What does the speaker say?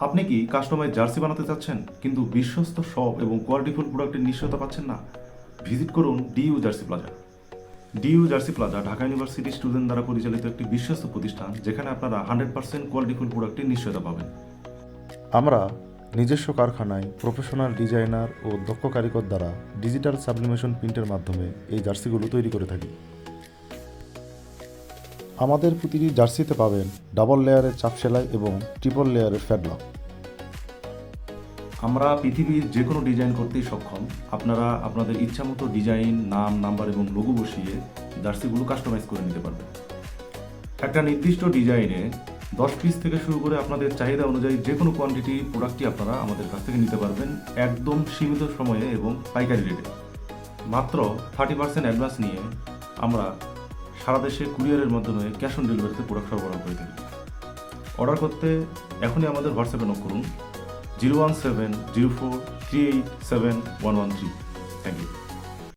আপনি কি customise jersey বানাতে চাচ্ছেন কিন্তু বিশ্বস্ত শপ এবং কোয়ালিটিফুল প্রোডাক্টের নিশ্চয়তা পাচ্ছেন না? ভিজিট করুন DU jersey plaza. DU jersey plaza Dhaka university student দ্বারা পরিচালিত একটি বিশ্বস্ত প্রতিষ্ঠান, যেখানে আপনারা 100% কোয়ালিটিফুল প্রোডাক্টের নিশ্চয়তা পাবেন। আমরা নিজস্ব কারখানায় প্রফেশনাল ডিজাইনার ও দক্ষ কারিগর দ্বারা ডিজিটাল সাবলিমেশন প্রিন্টের মাধ্যমে এই জার্সিগুলো তৈরি করে থাকি। আমাদের প্রতিটি জার্সিতে পাবেন ডাবল লেয়ারের চাপ সেলাই এবং ট্রিপল লেয়ারের ফ্যাডলক। আমরা পৃথিবীর যে কোনো ডিজাইন করতেই সক্ষম। আপনারা আপনাদের ইচ্ছামতো ডিজাইন, নাম, নাম্বার এবং লোগো বসিয়ে জার্সিগুলো কাস্টমাইজ করে নিতে পারবেন। একটা নির্দিষ্ট ডিজাইনে 10 পিস থেকে শুরু করে আপনাদের চাহিদা অনুযায়ী যে কোনো কোয়ান্টিটি প্রোডাক্টই আপনারা আমাদের কাছ থেকে নিতে পারবেন, একদম সীমিত সময়ে এবং পাইকারি রেটে। মাত্র 30% অ্যাডভান্স নিয়ে আমরা সারা দেশে কুরিয়ারের মাধ্যমে ক্যাশ অন ডেলিভারিতে প্রোডাক্ট সরবরাহ করে থাকি। অর্ডার করতে এখনই আমাদের হোয়াটসঅ্যাপে নক করুন 01704387113। Thank you.